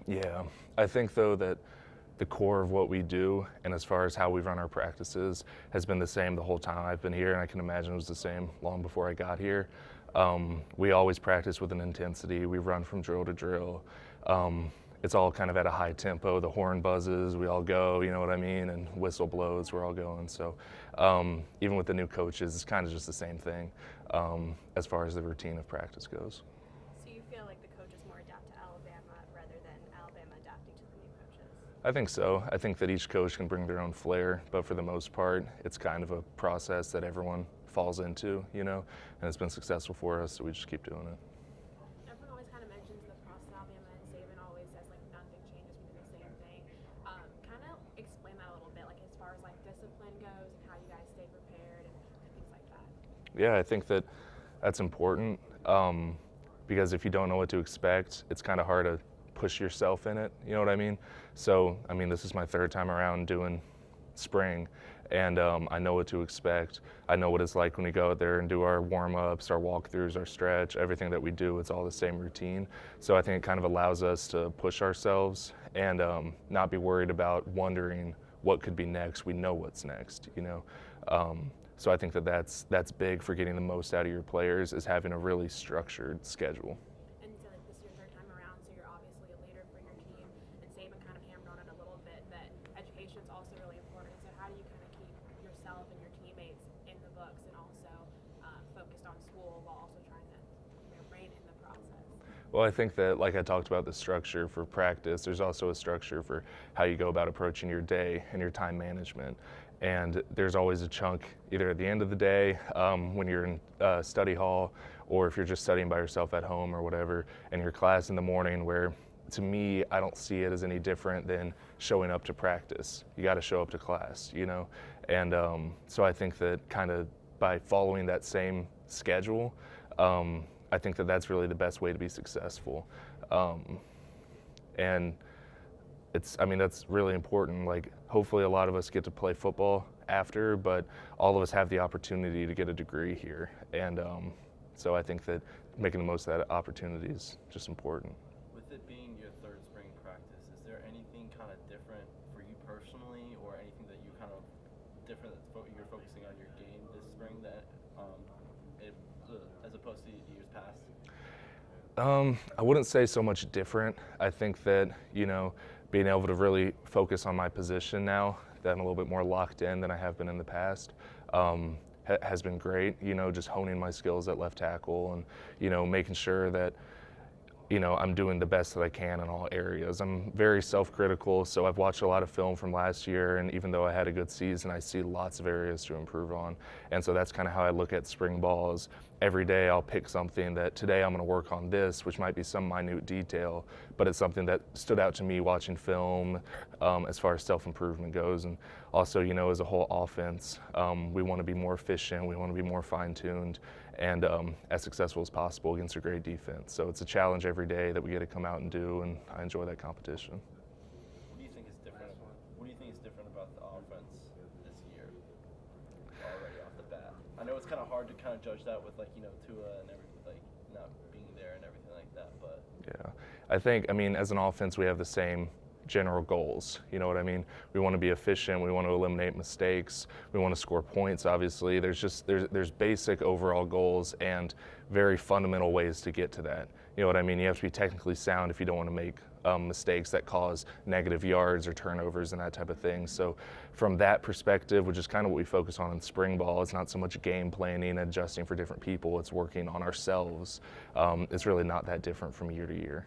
Yeah, I think though that the core of what we do and as far as how we run our practices has been the same the whole time I've been here, and I can imagine it was the same long before I got here. We always practice with an intensity. We run from drill to drill. It's all kind of at a high tempo. The horn buzzes, we all go, you know what I mean, and whistle blows, we're all going. So even with the new coaches, it's kind of just the same thing as far as the routine of practice goes. So you feel like the coaches more adapt to Alabama rather than Alabama adapting to the new coaches? I think so. I think that each coach can bring their own flair, but for the most part, it's kind of a process that everyone falls into, you know, and it's been successful for us, so we just keep doing it. Everyone always kind of mentions the process Alabama and Saban always says like nothing changes, we do the same thing. Kind of explain that a little bit, like as far as like discipline goes and how you guys stay prepared and things like that. Yeah, I think that that's important because if you don't know what to expect, it's kind of hard to push yourself in it, you know what I mean? So, I mean, this is my third time around doing spring, and I know what to expect. I know what it's like when we go out there and do our warm-ups, our walkthroughs, our stretch, everything that we do, it's all the same routine. So I think it kind of allows us to push ourselves and not be worried about wondering what could be next. We know what's next, you know? So I think that that's big for getting the most out of your players, is having a really structured schedule. And so like this is your third time around, so you're obviously a leader for your team, and Saban kind of hammered on it a little bit that education is also really important. So how do you kind of keep yourself and your teammates in the books and also focused on school while also trying to rein in the process? Well, I think that, like I talked about the structure for practice, there's also a structure for how you go about approaching your day and your time management. And there's always a chunk either at the end of the day when you're in study hall, or if you're just studying by yourself at home or whatever, and your class in the morning, where to me, I don't see it as any different than showing up to practice. You got to show up to class, you know? And so I think that kind of by following that same schedule, I think that that's really the best way to be successful. And I mean, that's really important. Like, hopefully a lot of us get to play football after, but all of us have the opportunity to get a degree here. And so I think that making the most of that opportunity is just important. With it being your third spring practice, is there anything kind of different for you personally, or anything that you kind of different that you're focusing on your game this spring that as opposed to years past? I wouldn't say so much different. I think that, you know, being able to really focus on my position now, that I'm a little bit more locked in than I have been in the past, has been great. You know, just honing my skills at left tackle and, you know, making sure that, you know, I'm doing the best that I can in all areas. I'm very self-critical, so I've watched a lot of film from last year, and even though I had a good season, I see lots of areas to improve on. And so that's kind of how I look at spring ball. Is every day I'll pick something that today I'm going to work on this, which might be some minute detail, but it's something that stood out to me watching film as far as self-improvement goes. And also, you know, as a whole offense, we want to be more efficient, we want to be more fine-tuned, and as successful as possible against a great defense. So it's a challenge every day that we get to come out and do, and I enjoy that competition. What do you think is different? What do you think is different about the offense this year already off the bat? I know it's kind of hard to kind of judge that with, like, you know, Tua and everything, like not being there and everything like that, but yeah, I mean, as an offense, we have the same general goals. You know what I mean? We want to be efficient. We want to eliminate mistakes. We want to score points. Obviously, there's basic overall goals and very fundamental ways to get to that. You know what I mean? You have to be technically sound if you don't want to make mistakes that cause negative yards or turnovers and that type of thing. So from that perspective, which is kind of what we focus on in spring ball, it's not so much game planning and adjusting for different people. It's working on ourselves. It's really not that different from year to year.